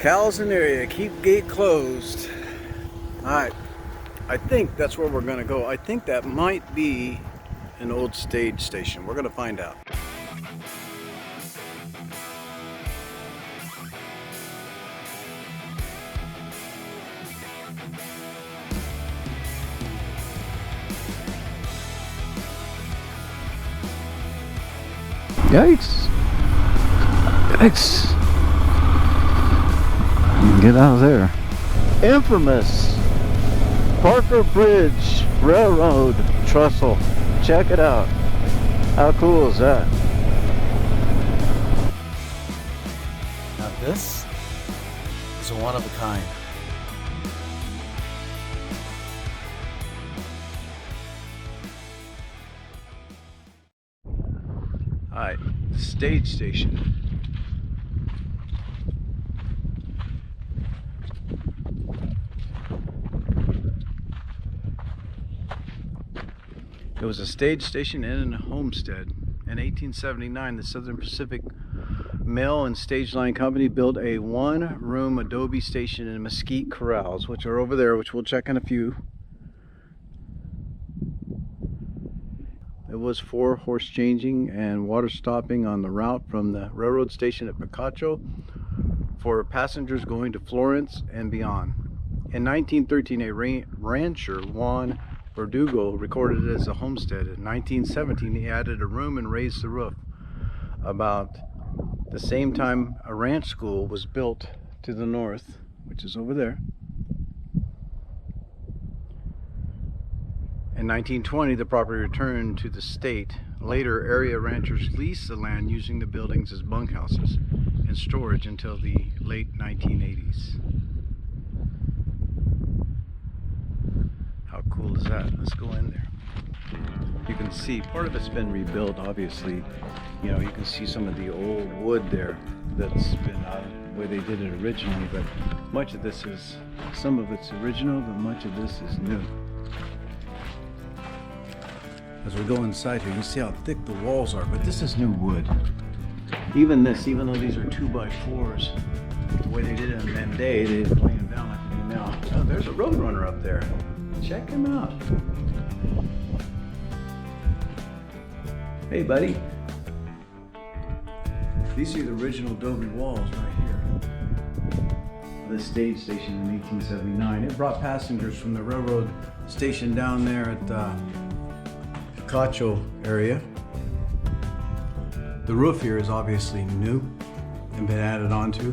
Cows in the area, keep gate closed. Alright, I think that's where we're gonna go. I think that might be an old stage station. We're gonna find out. Yikes! Yikes! Get out of there. Infamous Parker Bridge Railroad Trestle. Check it out. How cool is that? Now this is a one of a kind. Alright, stage station. It was a stage station and a homestead. In 1879, the Southern Pacific Mail and Stage Line Company built a one-room adobe station in mesquite corrals, which are over there, which we'll check in a few. It was for horse changing and water stopping on the route from the railroad station at Picacho for passengers going to Florence and beyond. In 1913, a rancher, Juan Verdugo, recorded it as a homestead. In 1917, he added a room and raised the roof. About the same time, a ranch school was built to the north, which is over there. In 1920, the property returned to the state. Later, area ranchers leased the land, using the buildings as bunkhouses and storage until the late 1980s. How cool is that? Let's go in there. You can see part of it's been rebuilt, obviously. You know, you can see some of the old wood there that's been out of where they did it originally, but much of this is, some of it's original, but much of this is new. As we go inside here, you see how thick the walls are, but this is new wood. Even this, even though these are 2x4s, the way they did it in that day, they didn't lay them down like they do now. Oh, there's a Roadrunner up there. Check him out. Hey, buddy. These are the original adobe walls right here. The stage station in 1879. It brought passengers from the railroad station down there at the Picacho area. The roof here is obviously new and been added onto.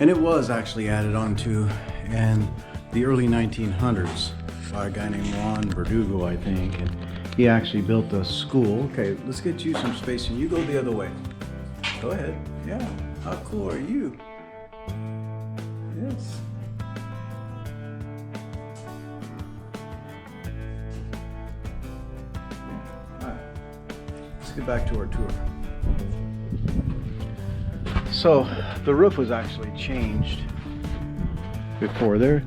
And it was actually added onto in the early 1900s by a guy named Juan Verdugo, I think, and he actually built a school. Okay, let's get you some space and you go the other way. Go ahead. Yeah. How cool are you? Yes. All right. Let's get back to our tour. So the roof was actually changed before. There's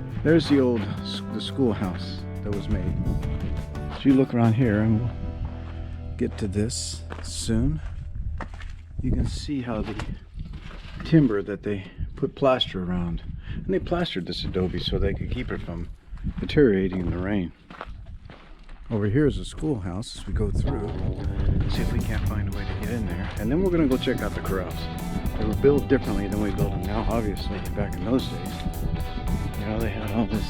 the schoolhouse that was made. So you look around here, and we'll get to this soon. You can see how the timber that they put plaster around, and they plastered this adobe so they could keep it from deteriorating in the rain. Over here is a schoolhouse as we go through. See if we can't find a way to get in there. And then we're gonna go check out the corrals. They were built differently than we build them now, obviously, back in those days. You know, they had all this,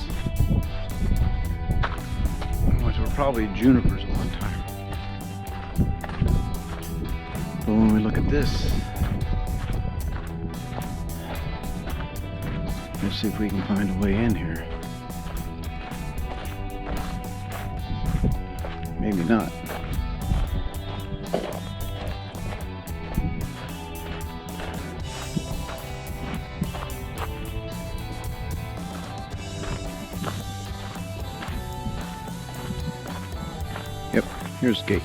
which were probably junipers at one time. But when we look at this, let's see if we can find a way in here. Maybe not. Yep, here's the gate.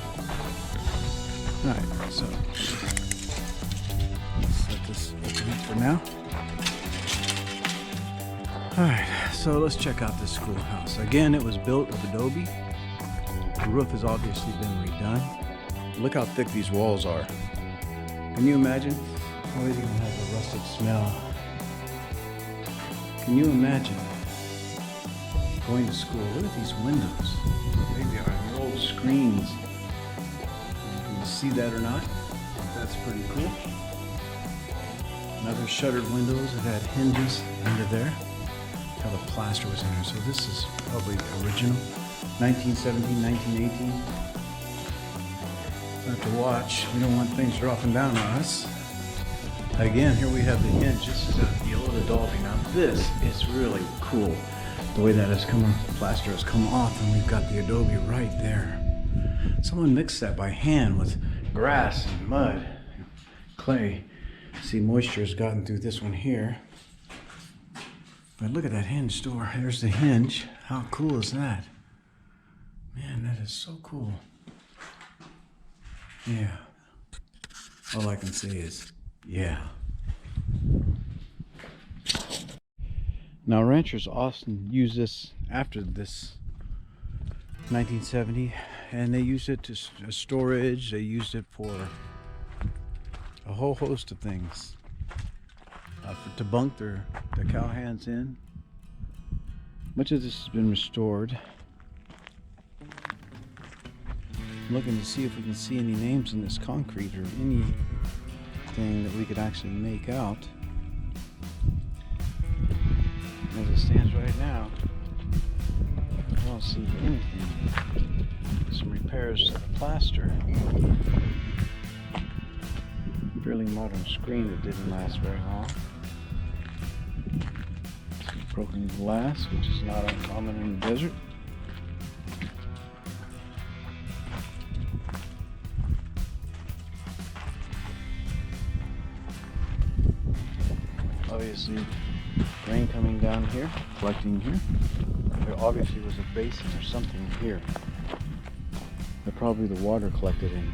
Alright, so let's let this open up for now. Alright, so let's check out this schoolhouse. Again, it was built of adobe. The roof has obviously been redone. Look how thick these walls are. Can you imagine? Always gonna have a rusted smell. Can you imagine going to school? Look at these windows. How big they are. They're old screens. Can you see that or not? That's pretty cool. Another shuttered windows that had hinges under there. How the plaster was in there. So this is probably original. 1917, 1918. We'll have to watch. We don't want things dropping down on us. Again, here we have the hinge. This is the old adobe. Now this is really cool. The way that plaster has come off, and we've got the adobe right there. Someone mixed that by hand with grass and mud, clay. See, moisture has gotten through this one here. But look at that hinge door. There's the hinge. How cool is that? Man, that is so cool. Yeah. All I can say is, yeah. Now ranchers often use this after this 1970, and they use it to storage. They used it for a whole host of things, to bunk the cow hands in. Much of this has been restored. I'm looking to see if we can see any names in this concrete or anything that we could actually make out. As it stands right now, I don't see anything. Some repairs to the plaster. Fairly modern screen that didn't last very long. Some broken glass, which is not uncommon in the desert. Obviously, rain coming down here, collecting here. There obviously was a basin or something here that probably the water collected in.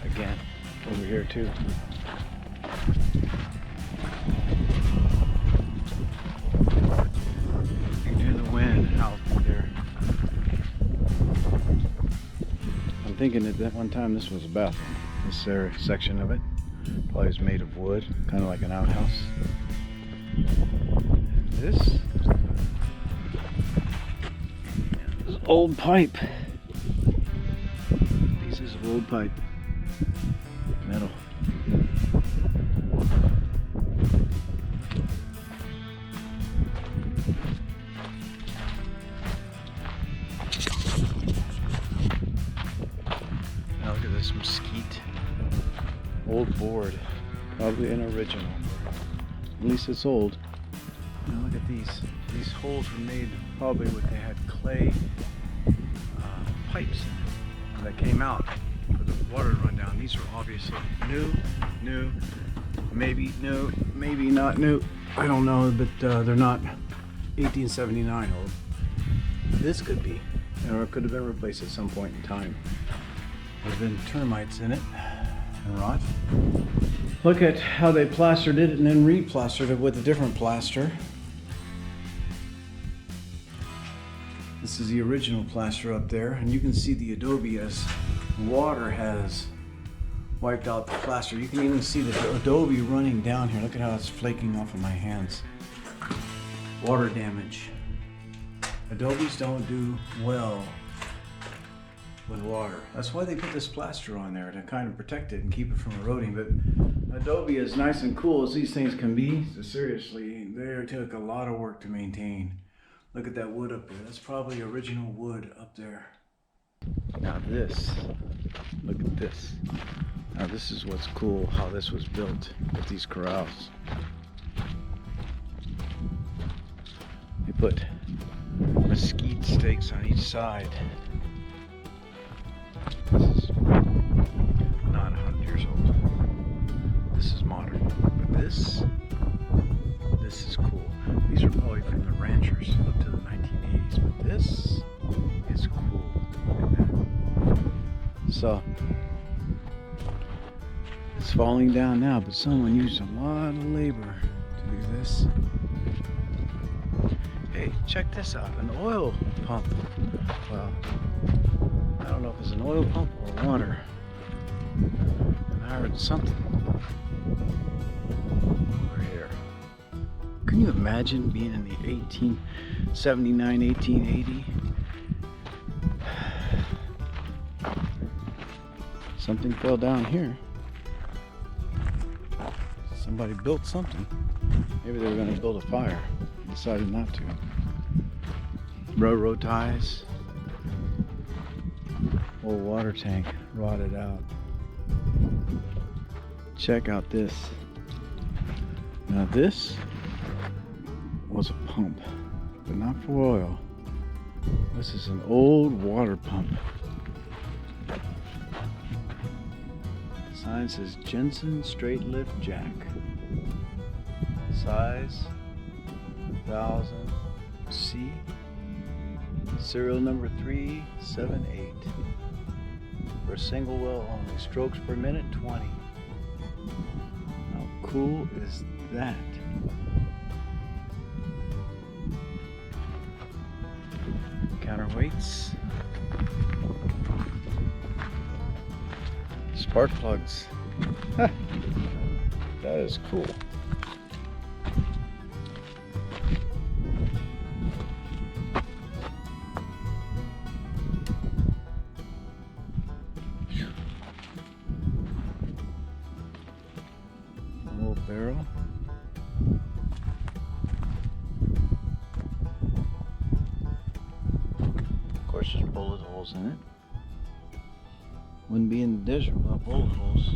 Again, over here too. You can hear the wind out there. I'm thinking at one time this was a bathroom. This section of it probably is made of wood, kind of like an outhouse. This is old pipe. Pieces of old pipe. Metal. Now look at this mesquite. Old board. Probably an original. At least it's old. Now look at these. These holes were made probably with, they had clay pipes that came out for the water to run down. These are obviously new, maybe new, maybe not new. I don't know, but they're not 1879 old. This could be, or it could have been replaced at some point in time. There's been termites in it and rot. Look at how they plastered it and then replastered it with a different plaster. This is the original plaster up there, and you can see the adobe as water has wiped out the plaster. You can even see the adobe running down here. Look at how it's flaking off of my hands. Water damage. Adobes don't do well with water. That's why they put this plaster on there, to kind of protect it and keep it from eroding. But adobe, as nice and cool as these things can be, so seriously, they took a lot of work to maintain. Look at that wood up there. That's probably original wood up there. Now this, look at this. Now this is what's cool, how this was built with these corrals. They put mesquite stakes on each side. This is not 100 years old. This is modern. But this is cool. These are probably from the ranchers up to the 1980s. But this is cool. Look at that. So, it's falling down now, but someone used a lot of labor to do this. Hey, check this out, an oil pump. Well, I don't know if it's an oil pump or water. I heard something. over here. Can you imagine being in the 1879, 1880? Something fell down here. Somebody built something. Maybe they were going to build a fire. Decided not to. Railroad ties. Old water tank rotted out. Check out this. Now this was a pump, but not for oil. This is an old water pump. The sign says Jensen Straight Lift Jack. Size 1000 C. Serial number 378. For a single well only. Strokes per minute 20. How cool is that? Counterweights. Spark plugs. That is cool. Old barrel. Of course, there's bullet holes in it. Wouldn't be in the desert without bullet holes.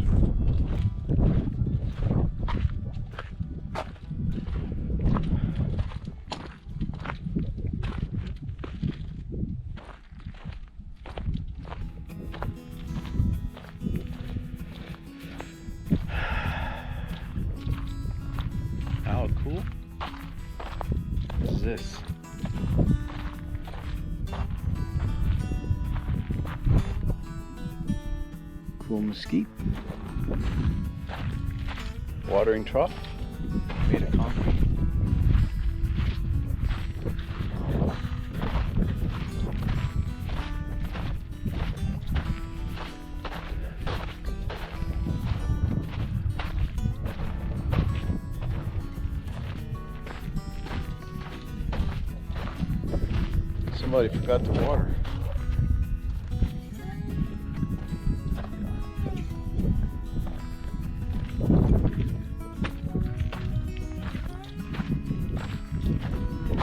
How cool is this? Cool mesquite. Watering trough made of concrete. Somebody forgot to water.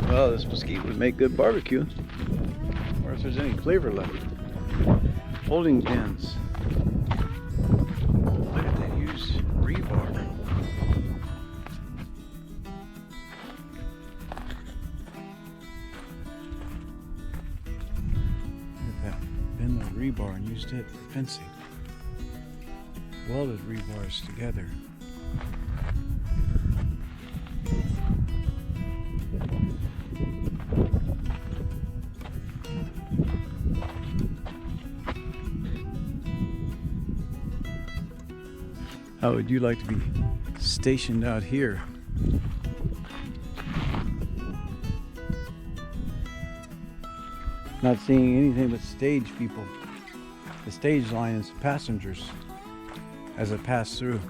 Well, this mesquite would make good barbecue, or if there's any flavor left. Holding pins. Look at that, use rebar. Look at that, bend the rebar and used it for fencing. Welded rebars together. How would you like to be stationed out here? Not seeing anything but stage people. The stage line is passengers as it passed through.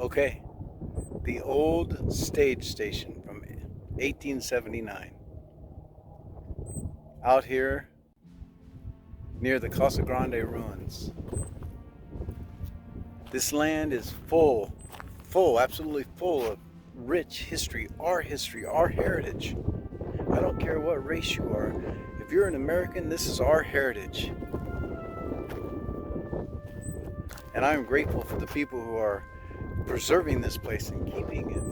Okay, the old stage station from 1879. Out here near the Casa Grande ruins. This land is full, absolutely full of rich history, our heritage. I don't care what race you are. If you're an American, this is our heritage. And I'm grateful for the people who are preserving this place and keeping it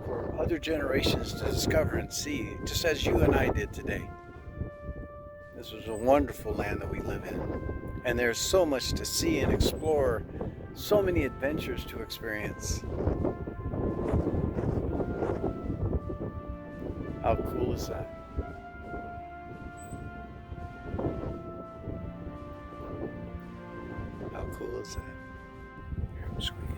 for other generations to discover and see, just as you and I did today. This was a wonderful land that we live in, and there's so much to see and explore, so many adventures to experience. How cool is that? How cool is that? Here, I'm squeaking.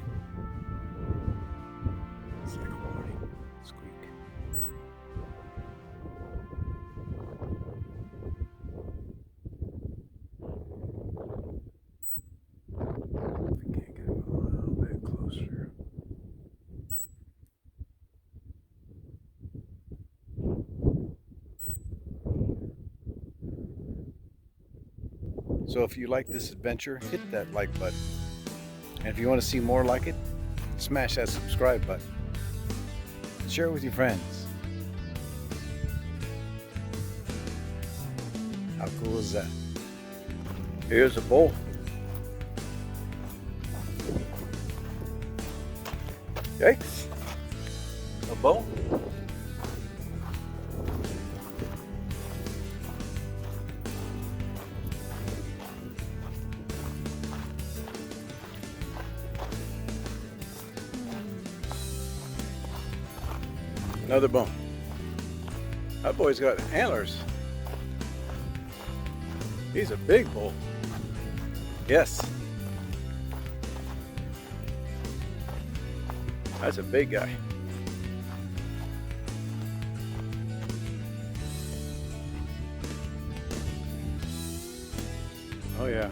It's like a warning squeak. So if you like this adventure, hit that like button. And if you want to see more like it, smash that subscribe button. Share it with your friends. How cool is that? Here's a bowl. Yikes. A bowl? Another bone. That boy's got antlers. He's a big bull. Yes. That's a big guy. Oh yeah.